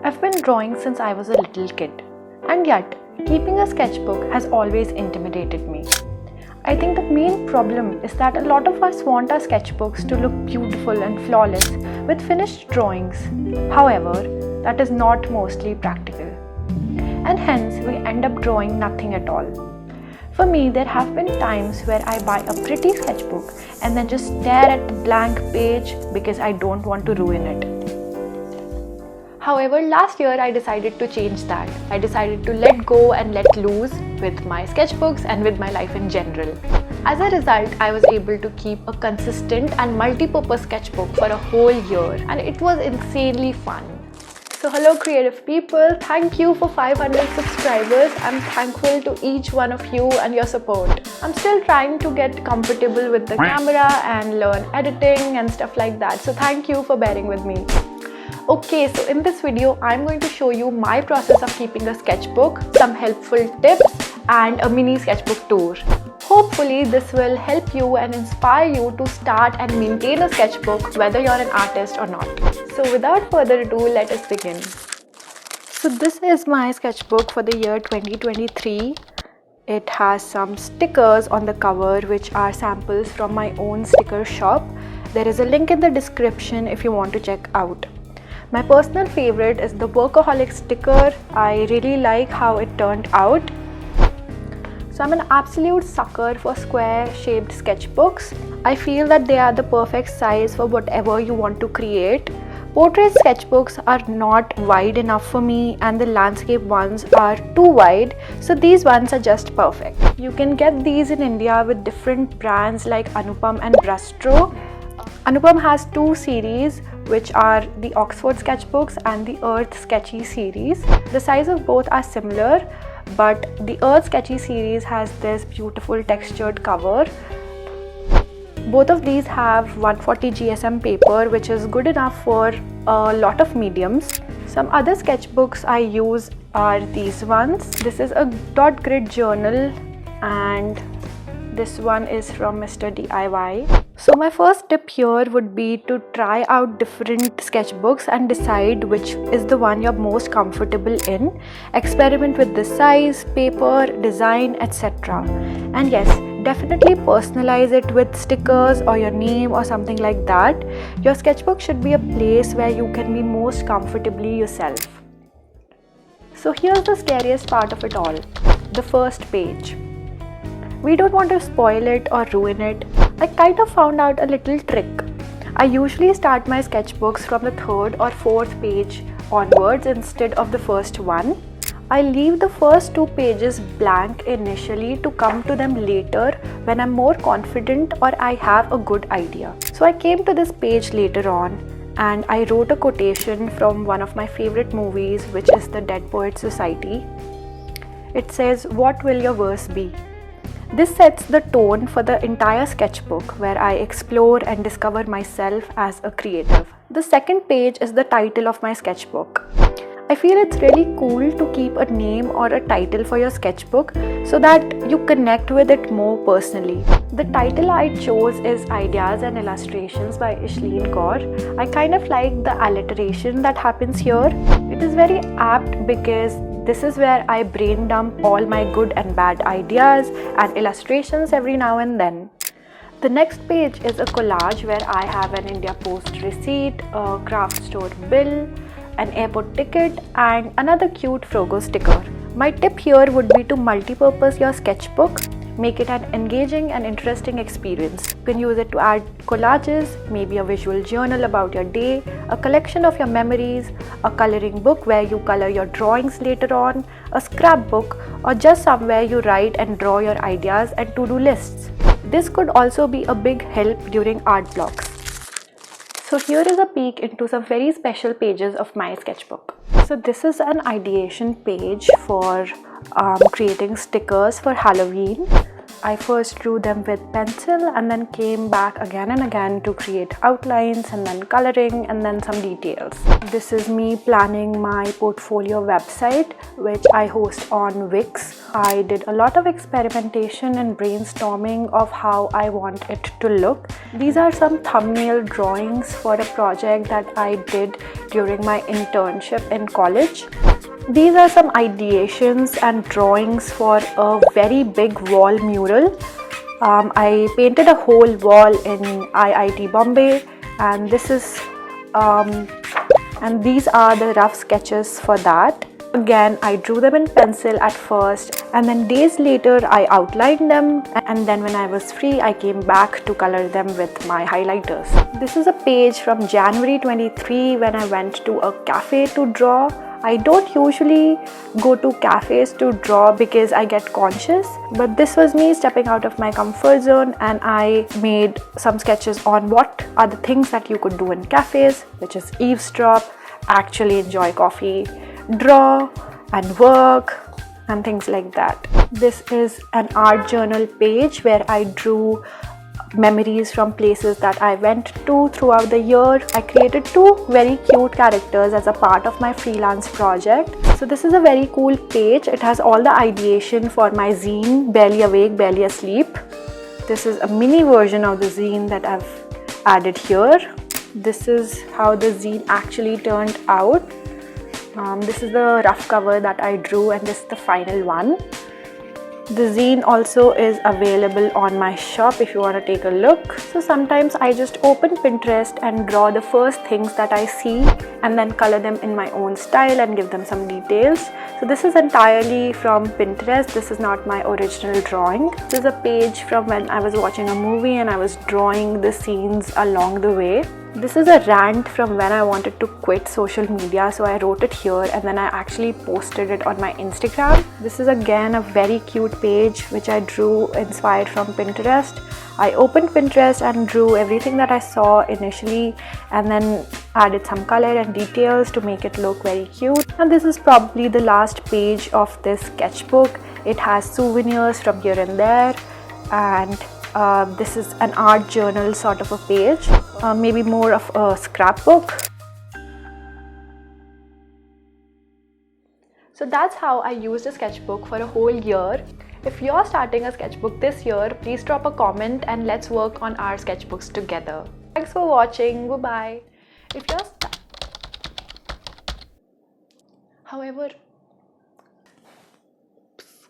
I've been drawing since I was a little kid, and yet keeping a sketchbook has always intimidated me. I think the main problem is that a lot of us want our sketchbooks to look beautiful and flawless with finished drawings. However, that is not mostly practical, and hence we end up drawing nothing at all. For me, there have been times where I buy a pretty sketchbook and then just stare at the blank page because I don't want to ruin it. However, last year I decided to change that. I decided to let go and let loose with my sketchbooks and with my life in general. As a result, I was able to keep a consistent and multi-purpose sketchbook for a whole year, and it was insanely fun. So hello creative people, thank you for 500 subscribers. I'm thankful to each one of you and your support. I'm still trying to get comfortable with the camera and learn editing and stuff like that. So thank you for bearing with me. Okay, so in this video, I'm going to show you my process of keeping a sketchbook, some helpful tips and a mini sketchbook tour. Hopefully this will help you and inspire you to start and maintain a sketchbook whether you're an artist or not. So without further ado, let us begin. So this is my sketchbook for the year 2023. It has some stickers on the cover which are samples from my own sticker shop. There is a link in the description if you want to check out. My personal favorite is the workaholic sticker. I really like how it turned out. So I'm an absolute sucker for square shaped sketchbooks. I feel that they are the perfect size for whatever you want to create. Portrait sketchbooks are not wide enough for me and the landscape ones are too wide, so these ones are just perfect. You can get these in India with different brands like Anupam and Brustro. Anupam has two series which are the Oxford sketchbooks and the Earth Sketchy series. The size of both are similar, but the Earth Sketchy series has this beautiful textured cover. Both of these have 140 GSM paper, which is good enough for a lot of mediums. Some other sketchbooks I use are these ones. This is a dot grid journal and this one is from Mr. DIY. So my first tip here would be to try out different sketchbooks and decide which is the one you're most comfortable in. Experiment with the size, paper, design, etc. And yes, definitely personalize it with stickers or your name or something like that. Your sketchbook should be a place where you can be most comfortably yourself. So here's the scariest part of it all, the first page. We don't want to spoil it or ruin it. I kind of found out a little trick. I usually start my sketchbooks from the third or fourth page onwards instead of the first one. I leave the first two pages blank initially to come to them later when I'm more confident or I have a good idea. So I came to this page later on and I wrote a quotation from one of my favorite movies, which is The Dead Poets Society. It says, "What will your verse be?" This sets the tone for the entire sketchbook where I explore and discover myself as a creative. The second page is the title of my sketchbook. I feel it's really cool to keep a name or a title for your sketchbook so that you connect with it more personally. The title I chose is Ideas and Illustrations by Ishleen Kaur. I kind of like the alliteration that happens here. It is very apt because this is where I brain dump all my good and bad ideas and illustrations every now and then. The next page is a collage where I have an India Post receipt, a craft store bill, an airport ticket and another cute Frogo sticker. My tip here would be to multi-purpose your sketchbook. Make it an engaging and interesting experience. You can use it to add collages, maybe a visual journal about your day, a collection of your memories, a coloring book where you color your drawings later on, a scrapbook, or just somewhere you write and draw your ideas and to-do lists. This could also be a big help during art blocks. So here is a peek into some very special pages of my sketchbook. So this is an ideation page for creating stickers for Halloween. I first drew them with pencil and then came back again and again to create outlines and then coloring and then some details. This is me planning my portfolio website, which I host on Wix. I did a lot of experimentation and brainstorming of how I want it to look. These are some thumbnail drawings for a project that I did during my internship in college. These are some ideations and drawings for a very big wall mural. I painted a whole wall in IIT Bombay, and these are the rough sketches for that. Again, I drew them in pencil at first, and then days later I outlined them, and then when I was free I came back to color them with my highlighters. This is a page from January 23 when I went to a cafe to draw. I don't usually go to cafes to draw because I get conscious, but this was me stepping out of my comfort zone, and I made some sketches on what are the things that you could do in cafes, which is eavesdrop, actually enjoy coffee, draw and work and things like that. This is an art journal page where I drew memories from places that I went to throughout the year. I created 2 very cute characters as a part of my freelance project. So this is a very cool page. It has all the ideation for my zine, Barely Awake, Barely Asleep. This is a mini version of the zine that I've added here. This is how the zine actually turned out. This is the rough cover that I drew, and this is the final one. The zine also is available on my shop if you want to take a look. So sometimes I just open Pinterest and draw the first things that I see and then color them in my own style and give them some details. So this is entirely from Pinterest. This is not my original drawing. This is a page from when I was watching a movie and I was drawing the scenes along the way. This is a rant from when I wanted to quit social media, so I wrote it here and then I actually posted it on my Instagram. This is again a very cute page which I drew inspired from Pinterest. I opened Pinterest and drew everything that I saw initially and then added some color and details to make it look very cute. And this is probably the last page of this sketchbook. It has souvenirs from here and there, and this is an art journal sort of a page, maybe more of a scrapbook. So that's how I used a sketchbook for a whole year. If you're starting a sketchbook this year, please drop a comment and let's work on our sketchbooks together. Thanks for watching. Bye bye. However,